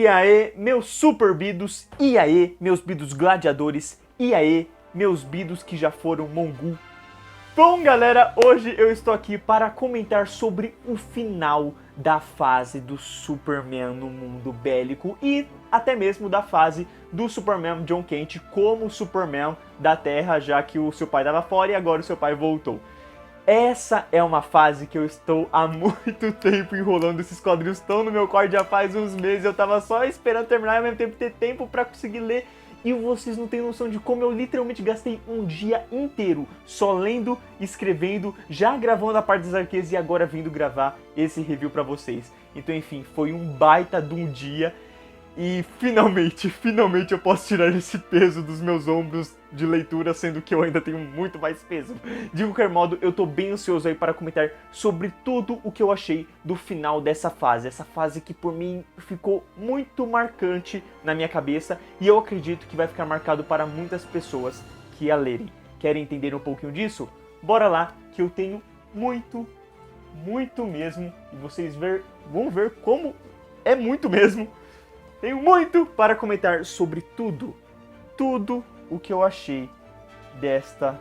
E aí, meus super bidos, e aí, meus bidos gladiadores, e aí, meus bidos que já foram Mongul. Bom, galera, hoje eu estou aqui para comentar sobre o final da fase do Superman no mundo bélico e até mesmo da fase do Superman Jon Kent como Superman da Terra, já que o seu pai estava fora e agora o seu pai voltou. Essa é uma fase que eu estou há muito tempo enrolando, esses quadrinhos estão no meu card já faz uns meses, eu tava só esperando terminar e ao mesmo tempo ter tempo pra conseguir ler. E vocês não têm noção de como eu literalmente gastei um dia inteiro só lendo, escrevendo, já gravando a parte das arqueiras e agora vindo gravar esse review pra vocês. Então enfim, foi um baita de um dia. E finalmente eu posso tirar esse peso dos meus ombros de leitura, sendo que eu ainda tenho muito mais peso. De qualquer modo, eu tô bem ansioso aí para comentar sobre tudo o que eu achei do final dessa fase. Essa fase que por mim ficou muito marcante na minha cabeça e eu acredito que vai ficar marcado para muitas pessoas que a lerem. Querem entender um pouquinho disso? Bora lá que eu tenho muito mesmo, e vocês vão ver como é muito mesmo. Tenho muito para comentar sobre tudo o que eu achei desta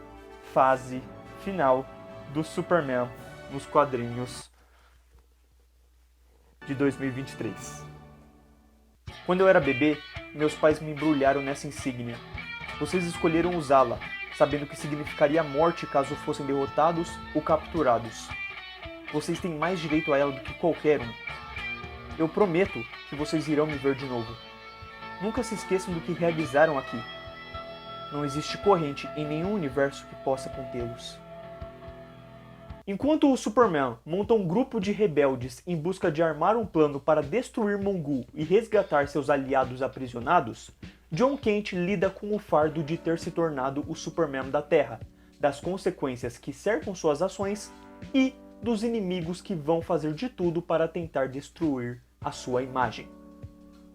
fase final do Superman nos quadrinhos de 2023. Quando eu era bebê, meus pais me embrulharam nessa insígnia. Vocês escolheram usá-la, sabendo que significaria morte caso fossem derrotados ou capturados. Vocês têm mais direito a ela do que qualquer um. Eu prometo que vocês irão me ver de novo. Nunca se esqueçam do que realizaram aqui. Não existe corrente em nenhum universo que possa contê-los. Enquanto o Superman monta um grupo de rebeldes em busca de armar um plano para destruir Mongul e resgatar seus aliados aprisionados, Jon Kent lida com o fardo de ter se tornado o Superman da Terra, das consequências que cercam suas ações e dos inimigos que vão fazer de tudo para tentar destruir a sua imagem.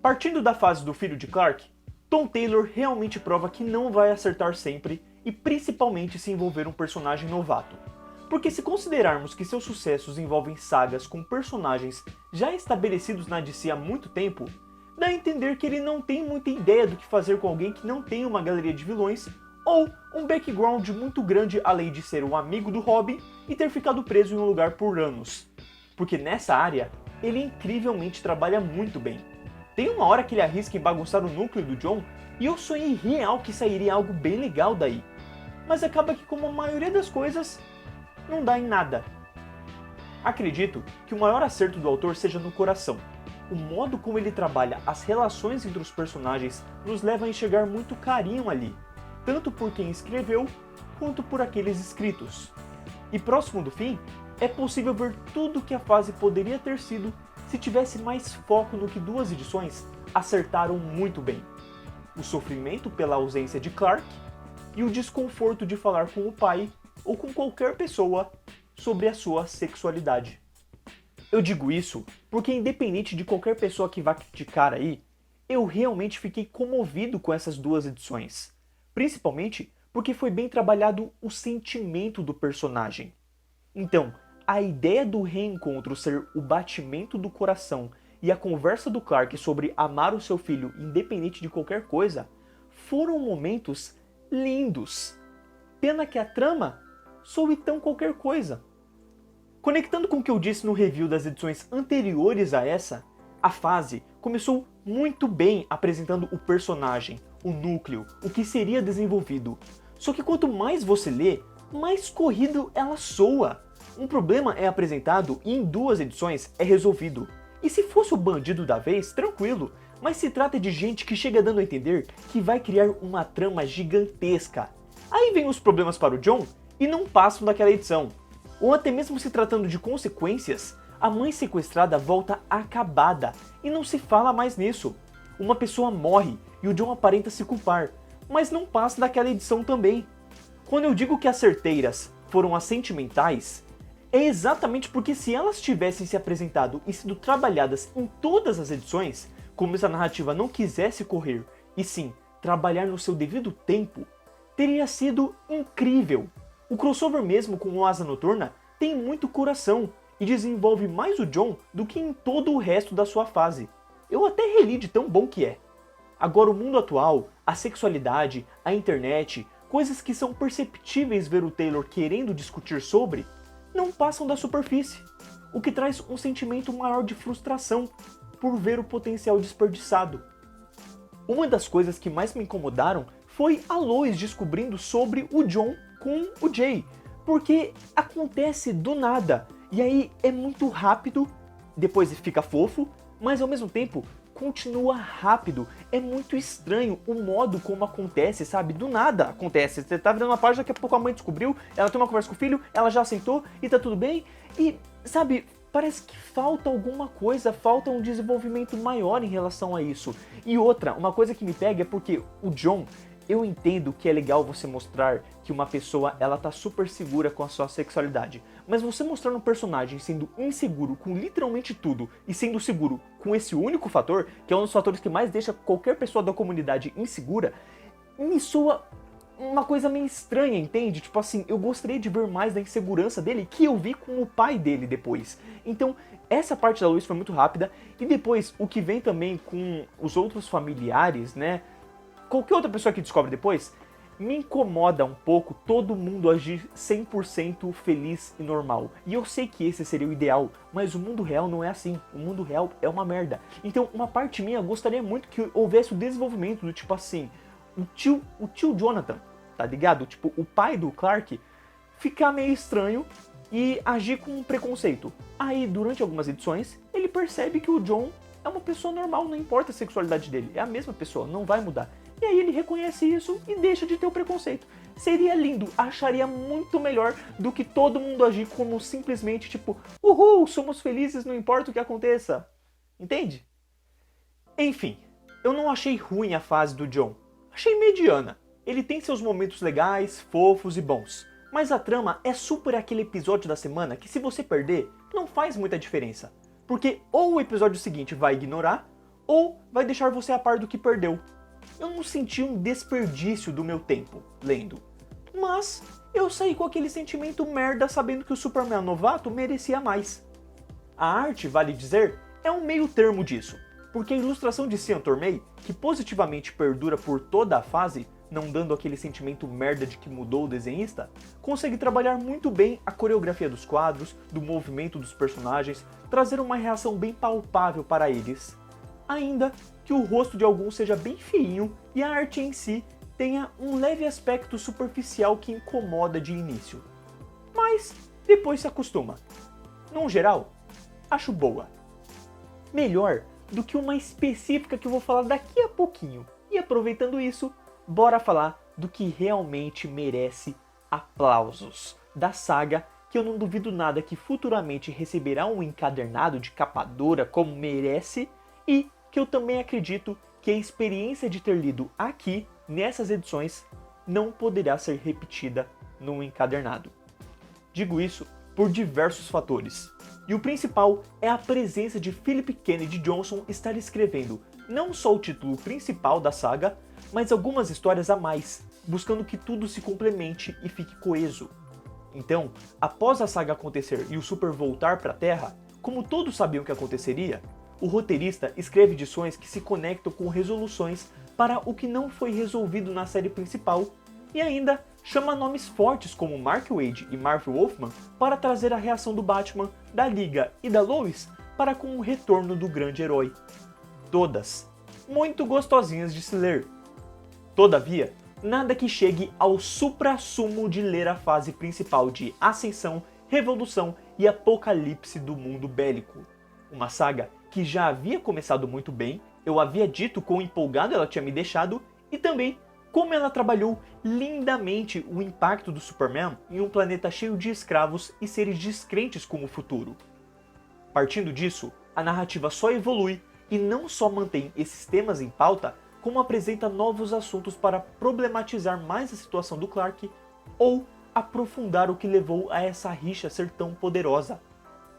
Partindo da fase do filho de Clark, Tom Taylor realmente prova que não vai acertar sempre e principalmente se envolver um personagem novato. Porque se considerarmos que seus sucessos envolvem sagas com personagens já estabelecidos na DC há muito tempo, dá a entender que ele não tem muita ideia do que fazer com alguém que não tem uma galeria de vilões ou um background muito grande além de ser um amigo do Robin e ter ficado preso em um lugar por anos. Porque nessa área, ele incrivelmente trabalha muito bem. Tem uma hora que ele arrisca em bagunçar o núcleo do Jon e eu sonhei real que sairia algo bem legal daí. Mas acaba que, como a maioria das coisas, não dá em nada. Acredito que o maior acerto do autor seja no coração. O modo como ele trabalha as relações entre os personagens nos leva a enxergar muito carinho ali, tanto por quem escreveu, quanto por aqueles escritos. E próximo do fim, é possível ver tudo o que a fase poderia ter sido se tivesse mais foco no que duas edições acertaram muito bem. O sofrimento pela ausência de Clark e o desconforto de falar com o pai ou com qualquer pessoa sobre a sua sexualidade. Eu digo isso porque, independente de qualquer pessoa que vá criticar aí, eu realmente fiquei comovido com essas duas edições. Principalmente porque foi bem trabalhado o sentimento do personagem. Então, a ideia do reencontro ser o batimento do coração e a conversa do Clark sobre amar o seu filho independente de qualquer coisa foram momentos lindos. Pena que a trama soe tão qualquer coisa. Conectando com o que eu disse no review das edições anteriores a essa, a fase começou muito bem apresentando o personagem, o núcleo, o que seria desenvolvido. Só que quanto mais você lê, mais corrido ela soa. Um problema é apresentado e em duas edições é resolvido. E se fosse o bandido da vez, tranquilo, mas se trata de gente que chega dando a entender que vai criar uma trama gigantesca. Aí vem os problemas para o Jon e não passam daquela edição. Ou até mesmo se tratando de consequências, a mãe sequestrada volta acabada e não se fala mais nisso. Uma pessoa morre e o Jon aparenta se culpar, mas não passa daquela edição também. Quando eu digo que as certeiras foram as sentimentais, é exatamente porque se elas tivessem se apresentado e sido trabalhadas em todas as edições, como se a narrativa não quisesse correr, e sim trabalhar no seu devido tempo, teria sido incrível. O crossover mesmo com o Asa Noturna tem muito coração e desenvolve mais o Jon do que em todo o resto da sua fase. eu até reli de tão bom que é. Agora o mundo atual, a sexualidade, a internet, coisas que são perceptíveis ver o Taylor querendo discutir sobre, não passam da superfície, o que traz um sentimento maior de frustração por ver o potencial desperdiçado. Uma das coisas que mais me incomodaram foi a Lois descobrindo sobre o John com o Jay, porque acontece do nada, e aí é muito rápido, depois fica fofo, mas ao mesmo tempo continua rápido. É muito estranho o modo como acontece, sabe? Do nada acontece. Você tá virando uma página, daqui a pouco a mãe descobriu, ela tem uma conversa com o filho, ela já aceitou e tá tudo bem. E, sabe, parece que falta alguma coisa, falta um desenvolvimento maior em relação a isso. E outra, uma coisa que me pega é porque o John, eu entendo que é legal você mostrar que uma pessoa ela tá super segura com a sua sexualidade, mas você mostrar um personagem sendo inseguro com literalmente tudo e sendo seguro com esse único fator, que é um dos fatores que mais deixa qualquer pessoa da comunidade insegura, me soa uma coisa meio estranha, entende? Tipo assim, eu gostaria de ver mais da insegurança dele, que eu vi com o pai dele depois. Então, essa parte da Lois foi muito rápida, e depois, o que vem também com os outros familiares, né? Qualquer outra pessoa que descobre depois, me incomoda um pouco todo mundo agir 100% feliz e normal. E eu sei que esse seria o ideal, mas o mundo real não é assim. O mundo real é uma merda. Então, uma parte minha gostaria muito que houvesse o desenvolvimento do tipo assim, o tio Jonathan, tá ligado? Tipo, o pai do Clark ficar meio estranho e agir com um preconceito. Aí, durante algumas edições, ele percebe que o John é uma pessoa normal, não importa a sexualidade dele, é a mesma pessoa, não vai mudar. E aí ele reconhece isso e deixa de ter o preconceito. Seria lindo, acharia muito melhor do que todo mundo agir como simplesmente tipo, uhul, somos felizes, não importa o que aconteça. Entende? Enfim, eu não achei ruim a fase do John. Achei mediana. Ele tem seus momentos legais, fofos e bons. Mas a trama é super aquele episódio da semana que se você perder, não faz muita diferença. Porque ou o episódio seguinte vai ignorar, ou vai deixar você a par do que perdeu. Eu não senti um desperdício do meu tempo lendo. Mas eu saí com aquele sentimento merda sabendo que o Superman novato merecia mais. A arte, vale dizer, é um meio termo disso. Porque a ilustração de Sean Tormey, que positivamente perdura por toda a fase, não dando aquele sentimento merda de que mudou o desenhista, consegue trabalhar muito bem a coreografia dos quadros, do movimento dos personagens, trazer uma reação bem palpável para eles. Ainda que o rosto de alguns seja bem feinho e a arte em si tenha um leve aspecto superficial que incomoda de início. Mas depois se acostuma. No geral, acho boa. Melhor do que uma específica que eu vou falar daqui a pouquinho. E aproveitando isso, bora falar do que realmente merece aplausos da saga, que eu não duvido nada que futuramente receberá um encadernado de capa dura como merece, e que eu também acredito que a experiência de ter lido aqui, nessas edições, não poderá ser repetida num encadernado. Digo isso por diversos fatores, e o principal é a presença de Philip Kennedy Johnson estar escrevendo não só o título principal da saga, mas algumas histórias a mais, buscando que tudo se complemente e fique coeso. Então, após a saga acontecer e o Super voltar para a Terra, como todos sabiam que aconteceria, o roteirista escreve edições que se conectam com resoluções para o que não foi resolvido na série principal e ainda chama nomes fortes como Mark Waid e Marv Wolfman para trazer a reação do Batman, da Liga e da Lois para com o retorno do grande herói. Todas muito gostosinhas de se ler. Todavia, nada que chegue ao suprassumo de ler a fase principal de Ascensão, Revolução e Apocalipse do mundo bélico. Uma saga que já havia começado muito bem, eu havia dito quão empolgado ela tinha me deixado, e também como ela trabalhou lindamente o impacto do Superman em um planeta cheio de escravos e seres descrentes com o futuro. Partindo disso, a narrativa só evolui e não só mantém esses temas em pauta, como apresenta novos assuntos para problematizar mais a situação do Clark ou aprofundar o que levou a essa rixa ser tão poderosa.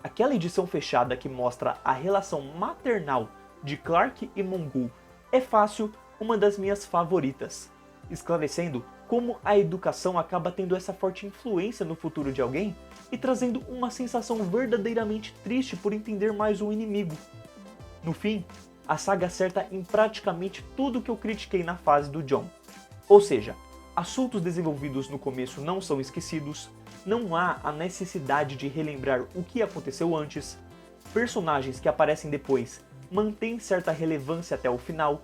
Aquela edição fechada que mostra a relação maternal de Clark e Mongul é fácil uma das minhas favoritas, esclarecendo como a educação acaba tendo essa forte influência no futuro de alguém e trazendo uma sensação verdadeiramente triste por entender mais o inimigo. No fim, a saga acerta em praticamente tudo que eu critiquei na fase do Jon. Ou seja, assuntos desenvolvidos no começo não são esquecidos, não há a necessidade de relembrar o que aconteceu antes, personagens que aparecem depois mantêm certa relevância até o final,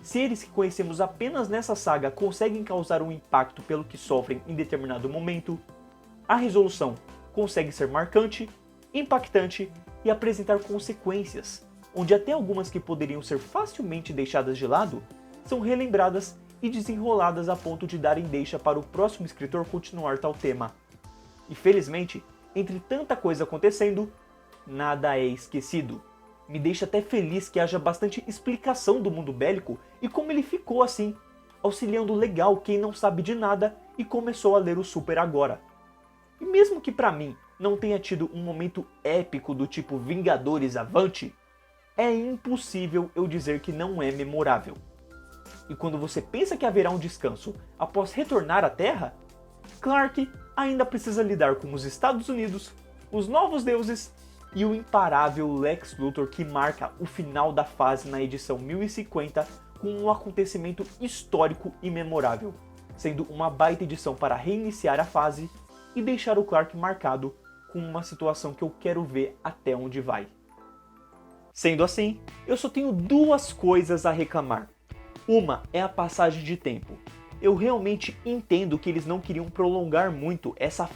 seres que conhecemos apenas nessa saga conseguem causar um impacto pelo que sofrem em determinado momento, a resolução consegue ser marcante, impactante e apresentar consequências, onde até algumas que poderiam ser facilmente deixadas de lado, são relembradas e desenroladas a ponto de darem deixa para o próximo escritor continuar tal tema. E felizmente, entre tanta coisa acontecendo, nada é esquecido. Me deixa até feliz que haja bastante explicação do mundo bélico e como ele ficou assim, auxiliando legal quem não sabe de nada e começou a ler o Super agora. E mesmo que pra mim não tenha tido um momento épico do tipo Vingadores Avante, é impossível eu dizer que não é memorável. E quando você pensa que haverá um descanso após retornar à Terra, Clark ainda precisa lidar com os Estados Unidos, os Novos Deuses e o imparável Lex Luthor que marca o final da fase na edição 1050 com um acontecimento histórico e memorável, sendo uma baita edição para reiniciar a fase e deixar o Clark marcado com uma situação que eu quero ver até onde vai. Sendo assim, eu só tenho duas coisas a reclamar. Uma é a passagem de tempo. Eu realmente entendo que eles não queriam prolongar muito essa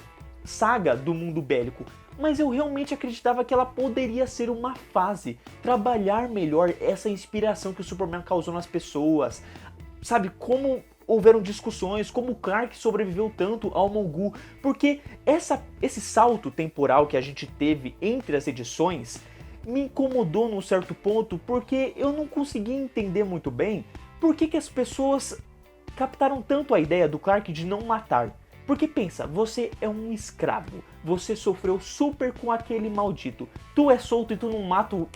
saga do mundo bélico, mas eu realmente acreditava que ela poderia ser uma fase, trabalhar melhor essa inspiração que o Superman causou nas pessoas, sabe, como houveram discussões, como o Clark sobreviveu tanto ao Mongul, porque esse salto temporal que a gente teve entre as edições me incomodou num certo ponto, porque eu não conseguia entender muito bem por que as pessoas captaram tanto a ideia do Clark de não matar. Porque pensa, você é um escravo, você sofreu super com aquele maldito, tu é solto e tu não mata o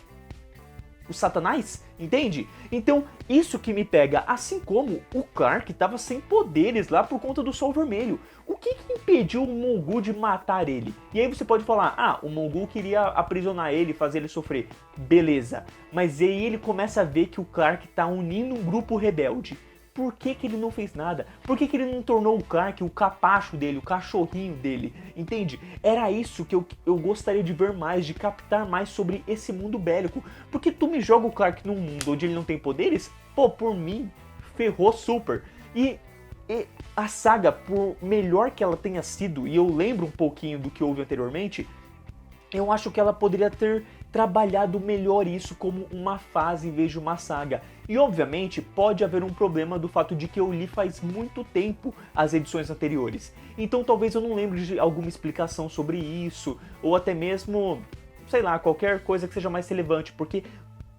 Satanás? Entende? Então, isso que me pega, assim como o Clark estava sem poderes lá por conta do Sol Vermelho. O que impediu o Mongul de matar ele? E aí você pode falar, ah, o Mongul queria aprisionar ele, fazer ele sofrer. Beleza, mas aí ele começa a ver que o Clark está unindo um grupo rebelde. Por que ele não fez nada? Por que ele não tornou o Clark o capacho dele, o cachorrinho dele? Entende? Era isso que eu gostaria de ver mais, de captar mais sobre esse mundo bélico. Porque tu me joga o Clark num mundo onde ele não tem poderes? Pô, por mim, ferrou super. E a saga, por melhor que ela tenha sido, e eu lembro um pouquinho do que houve anteriormente, eu acho que ela poderia ter trabalhado melhor isso como uma fase em vez de uma saga. E obviamente pode haver um problema do fato de que eu li faz muito tempo as edições anteriores. Então talvez eu não lembre de alguma explicação sobre isso, ou até mesmo, sei lá, qualquer coisa que seja mais relevante, porque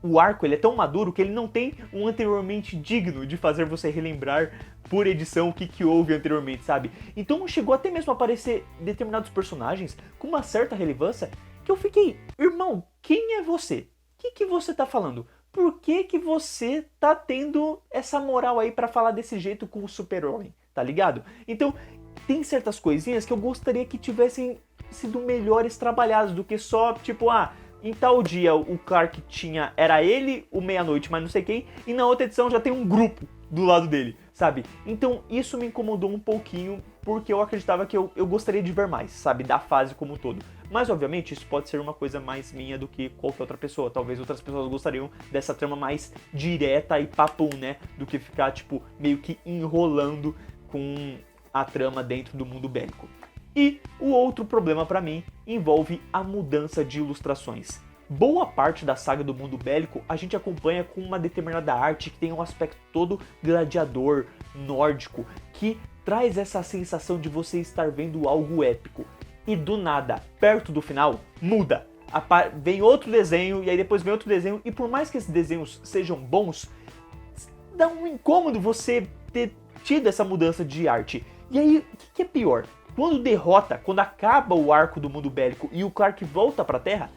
o arco ele é tão maduro que ele não tem um anteriormente digno de fazer você relembrar por edição o que houve anteriormente, sabe? Então chegou até mesmo a aparecer determinados personagens com uma certa relevância que eu fiquei, irmão, quem é você? O que você tá falando? Por que você tá tendo essa moral aí pra falar desse jeito com o Super-Homem, tá ligado? Então, tem certas coisinhas que eu gostaria que tivessem sido melhores trabalhadas do que só, tipo, em tal dia o Clark era ele, o Meia-Noite, mas não sei quem, e na outra edição já tem um grupo do lado dele, sabe? Então isso me incomodou um pouquinho, porque eu acreditava que eu gostaria de ver mais, sabe? Da fase como um todo. Mas obviamente isso pode ser uma coisa mais minha do que qualquer outra pessoa. Talvez outras pessoas gostariam dessa trama mais direta e papum, né? Do que ficar, tipo, meio que enrolando com a trama dentro do mundo bélico. E o outro problema pra mim envolve a mudança de ilustrações. Boa parte da saga do mundo bélico a gente acompanha com uma determinada arte que tem um aspecto todo gladiador, nórdico, que traz essa sensação de você estar vendo algo épico. E do nada, perto do final, muda. Vem outro desenho e aí depois vem outro desenho e por mais que esses desenhos sejam bons, dá um incômodo você ter tido essa mudança de arte. E aí, o que é pior? Quando acaba o arco do mundo bélico e o Clark volta pra Terra,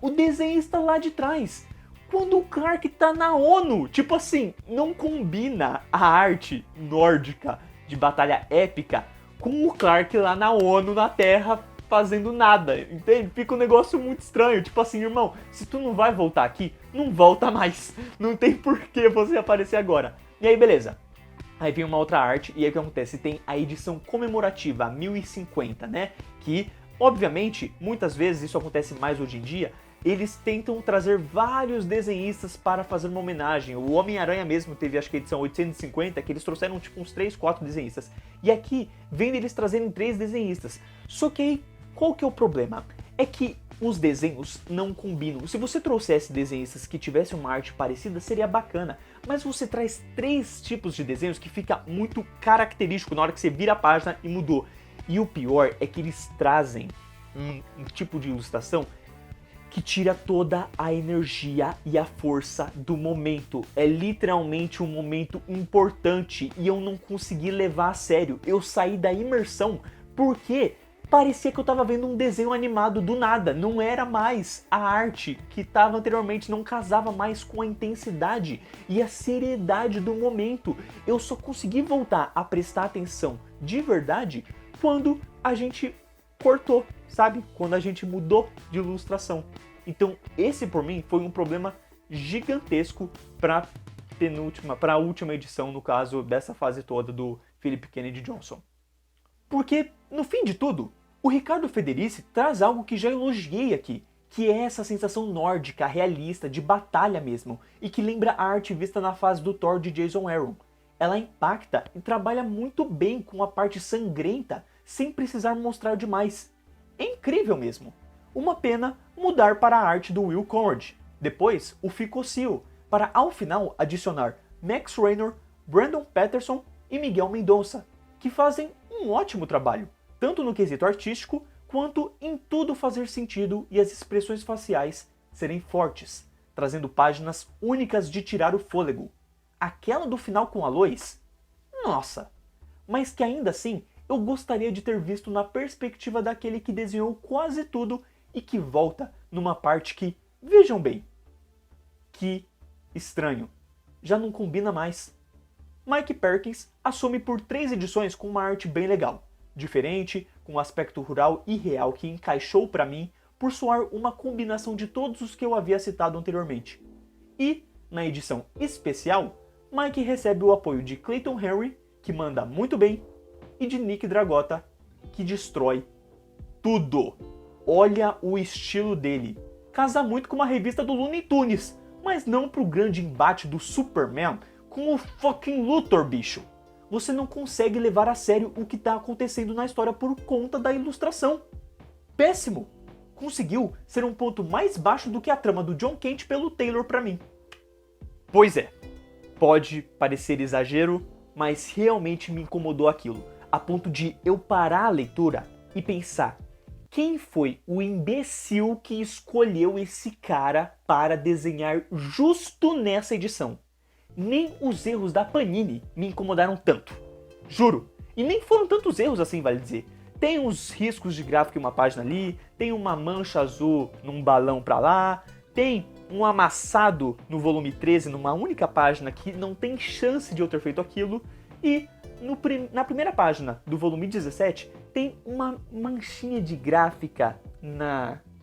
o desenho está lá de trás. Quando o Clark tá na ONU, tipo assim, não combina a arte nórdica de batalha épica com o Clark lá na ONU, na Terra, fazendo nada, entende? Fica um negócio muito estranho, tipo assim, irmão, se tu não vai voltar aqui, não volta mais. Não tem por que você aparecer agora. E aí, beleza. Aí vem uma outra arte, e aí o que acontece? Tem a edição comemorativa, a 1050, né? Que, obviamente, muitas vezes, isso acontece mais hoje em dia, eles tentam trazer vários desenhistas para fazer uma homenagem. O Homem-Aranha mesmo teve, acho que a edição 850, que eles trouxeram tipo uns 3, 4 desenhistas. E aqui, vem eles trazerem 3 desenhistas. Só que aí, qual que é o problema? É que os desenhos não combinam. Se você trouxesse desenhistas que tivessem uma arte parecida, seria bacana. Mas você traz 3 tipos de desenhos que fica muito característico na hora que você vira a página e mudou. E o pior é que eles trazem um tipo de ilustração que tira toda a energia e a força do momento. É literalmente um momento importante e eu não consegui levar a sério. Eu saí da imersão porque parecia que eu tava vendo um desenho animado do nada. Não era mais a arte que estava anteriormente, não casava mais com a intensidade e a seriedade do momento. Eu só consegui voltar a prestar atenção de verdade quando a gente cortou, sabe? Quando a gente mudou de ilustração. Então esse por mim foi um problema gigantesco para a última edição, no caso dessa fase toda do Philip Kennedy Johnson. Porque, no fim de tudo, o Riccardo Federici traz algo que já elogiei aqui, que é essa sensação nórdica, realista, de batalha mesmo, e que lembra a arte vista na fase do Thor de Jason Aaron. Ela impacta e trabalha muito bem com a parte sangrenta, sem precisar mostrar demais. É incrível mesmo. Uma pena mudar para a arte do Will Conrad, depois o Fico Seal, para ao final adicionar Max Raynor, Brandon Patterson e Miguel Mendonça, que fazem um ótimo trabalho, tanto no quesito artístico, quanto em tudo fazer sentido e as expressões faciais serem fortes, trazendo páginas únicas de tirar o fôlego. Aquela do final com a Lois? Nossa! Mas que ainda assim eu gostaria de ter visto na perspectiva daquele que desenhou quase tudo e que volta numa parte que, vejam bem, que estranho, já não combina mais. Mike Perkins assume por 3 edições com uma arte bem legal, diferente, com um aspecto rural e real que encaixou pra mim por soar uma combinação de todos os que eu havia citado anteriormente. E, na edição especial, Mike recebe o apoio de Clayton Henry, que manda muito bem, e de Nick Dragotta, que destrói tudo. Olha o estilo dele. Casa muito com uma revista do Looney Tunes, mas não pro grande embate do Superman com o fucking Luthor, bicho. Você não consegue levar a sério o que tá acontecendo na história por conta da ilustração. Péssimo. Conseguiu ser um ponto mais baixo do que a trama do John Kent pelo Taylor pra mim. Pois é, pode parecer exagero, mas realmente me incomodou aquilo, a ponto de eu parar a leitura e pensar: quem foi o imbecil que escolheu esse cara para desenhar justo nessa edição? Nem os erros da Panini me incomodaram tanto. Juro. E nem foram tantos erros assim, vale dizer. Tem uns riscos de gráfico em uma página ali, tem uma mancha azul num balão pra lá, tem um amassado no volume 13 numa única página que não tem chance de eu ter feito aquilo, e na primeira página do volume 17 tem uma manchinha de gráfica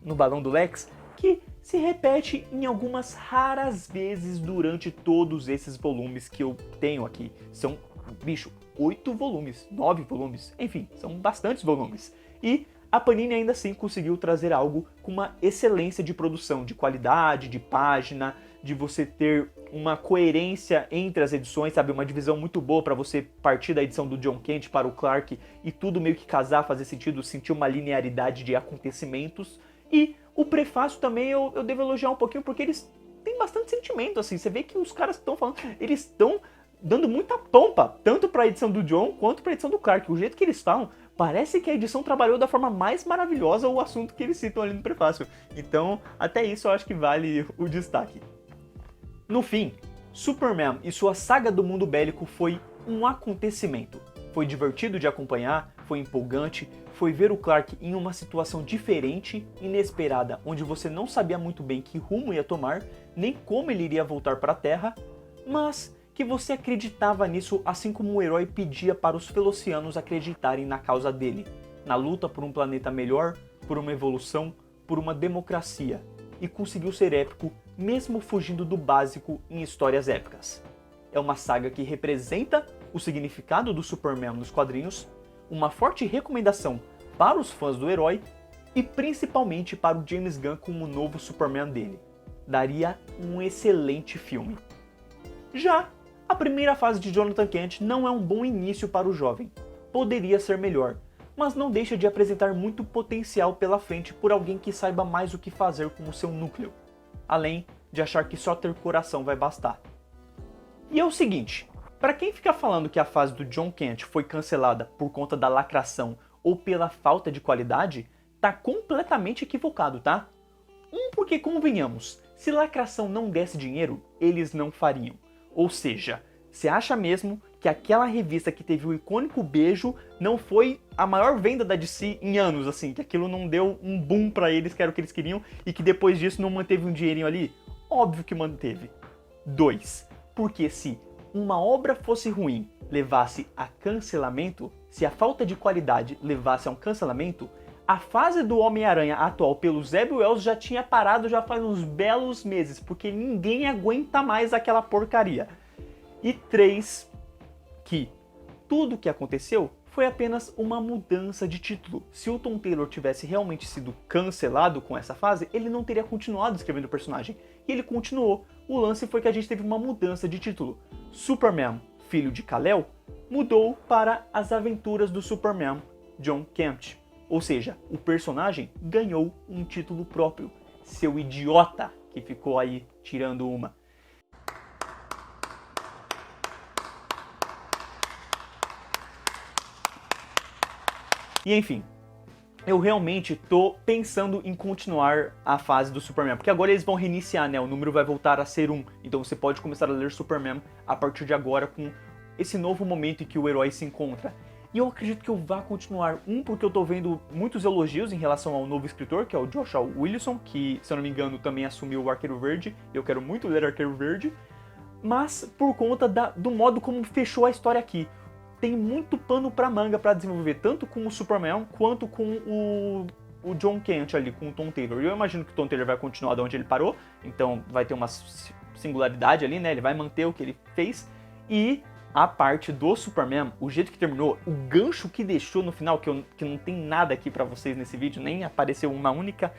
no balão do Lex que se repete em algumas raras vezes durante todos esses volumes que eu tenho aqui. São, bicho, 8 volumes, 9 volumes, enfim, são bastantes volumes. E a Panini ainda assim conseguiu trazer algo com uma excelência de produção, de qualidade, de página, de você ter uma coerência entre as edições, sabe? Uma divisão muito boa para você partir da edição do John Kent para o Clark e tudo meio que casar, fazer sentido, sentir uma linearidade de acontecimentos. E o prefácio também eu devo elogiar um pouquinho porque eles têm bastante sentimento, assim. Você vê que os caras estão falando, eles estão dando muita pompa, tanto para a edição do John quanto para a edição do Clark. O jeito que eles falam, parece que a edição trabalhou da forma mais maravilhosa o assunto que eles citam ali no prefácio. Então, até isso eu acho que vale o destaque. No fim, Superman e sua saga do mundo bélico foi um acontecimento. Foi divertido de acompanhar, foi empolgante, foi ver o Clark em uma situação diferente, inesperada, onde você não sabia muito bem que rumo ia tomar, nem como ele iria voltar para a Terra, mas que você acreditava nisso assim como o herói pedia para os Felocianos acreditarem na causa dele, na luta por um planeta melhor, por uma evolução, por uma democracia, e conseguiu ser épico mesmo fugindo do básico em histórias épicas. É uma saga que representa o significado do Superman nos quadrinhos, uma forte recomendação para os fãs do herói e principalmente para o James Gunn com o novo Superman dele. Daria um excelente filme. Já a primeira fase de Jonathan Kent não é um bom início para o jovem. Poderia ser melhor, mas não deixa de apresentar muito potencial pela frente por alguém que saiba mais o que fazer com o seu núcleo, além de achar que só ter coração vai bastar. E é o seguinte, para quem fica falando que a fase do Jon Kent foi cancelada por conta da lacração ou pela falta de qualidade, tá completamente equivocado, tá? Porque convenhamos, se lacração não desse dinheiro, eles não fariam. Ou seja, você acha mesmo que aquela revista que teve o icônico beijo não foi a maior venda da DC em anos, assim, que aquilo não deu um boom pra eles, que era o que eles queriam, e que depois disso não manteve um dinheirinho ali? Óbvio que manteve. 2. Porque se uma obra fosse ruim, levasse a cancelamento, se a falta de qualidade levasse a um cancelamento, a fase do Homem-Aranha atual pelo Zeb Wells já tinha parado já faz uns belos meses, porque ninguém aguenta mais aquela porcaria. E 3, que tudo o que aconteceu foi apenas uma mudança de título. Se o Tom Taylor tivesse realmente sido cancelado com essa fase, ele não teria continuado escrevendo o personagem. E ele continuou. O lance foi que a gente teve uma mudança de título. Superman, filho de Kal-El, mudou para As Aventuras do Superman, Jon Kent. Ou seja, o personagem ganhou um título próprio. Seu idiota que ficou aí tirando uma. E enfim, eu realmente tô pensando em continuar a fase do Superman, porque agora eles vão reiniciar, né? O número vai voltar a ser 1, então você pode começar a ler Superman a partir de agora com esse novo momento em que o herói se encontra. E eu acredito que eu vá continuar, porque eu tô vendo muitos elogios em relação ao novo escritor, que é o Joshua Williamson, que, se eu não me engano, também assumiu o Arqueiro Verde. Eu quero muito ler Arqueiro Verde, mas por conta do modo como fechou a história aqui. Tem muito pano pra manga pra desenvolver, tanto com o Superman quanto com o Jon Kent ali, com o Tom Taylor. Eu imagino que o Tom Taylor vai continuar de onde ele parou, então vai ter uma singularidade ali, né? Ele vai manter o que ele fez. E a parte do Superman, o jeito que terminou, o gancho que deixou no final, que não tem nada aqui pra vocês nesse vídeo, nem apareceu uma única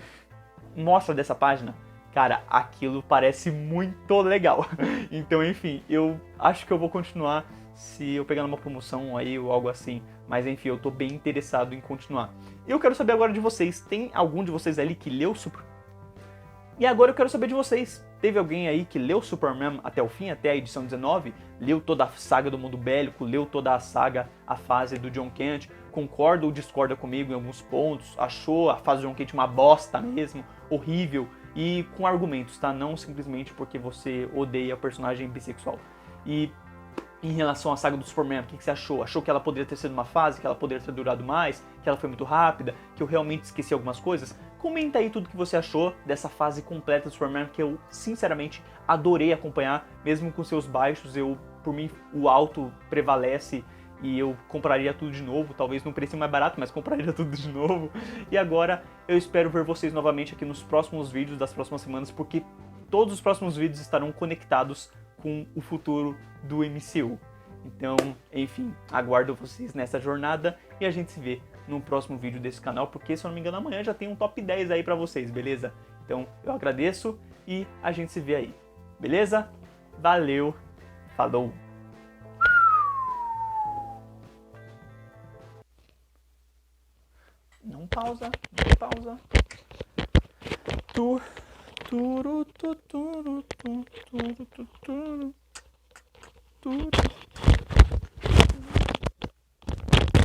mostra dessa página. Cara, aquilo parece muito legal. Então, enfim, eu acho que eu vou continuar se eu pegar numa promoção aí ou algo assim. Mas enfim, eu tô bem interessado em continuar. E eu quero saber agora de vocês, tem algum de vocês ali que leu Superman? E agora eu quero saber de vocês, teve alguém aí que leu Superman até o fim, até a edição 19? Leu toda a saga do mundo bélico, leu toda a saga, a fase do Jon Kent? Concorda ou discorda comigo em alguns pontos? Achou a fase do Jon Kent uma bosta mesmo, horrível? E com argumentos, tá? Não simplesmente porque você odeia o personagem bissexual. E em relação à saga do Superman, o que você achou? Achou que ela poderia ter sido uma fase, que ela poderia ter durado mais, que ela foi muito rápida, que eu realmente esqueci algumas coisas? Comenta aí tudo que você achou dessa fase completa do Superman, que eu sinceramente adorei acompanhar, mesmo com seus baixos. Por mim, o alto prevalece e eu compraria tudo de novo, talvez num preço mais barato, mas compraria tudo de novo. E agora eu espero ver vocês novamente aqui nos próximos vídeos das próximas semanas, porque todos os próximos vídeos estarão conectados com o futuro do MCU. Então, enfim, aguardo vocês nessa jornada e a gente se vê no próximo vídeo desse canal, porque se eu não me engano amanhã já tem um top 10 aí pra vocês, beleza? Então, eu agradeço e a gente se vê aí, beleza? Valeu, falou! Não pausa, não pausa.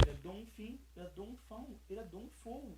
Il a donc fin, il a donc faim, il a donc faim.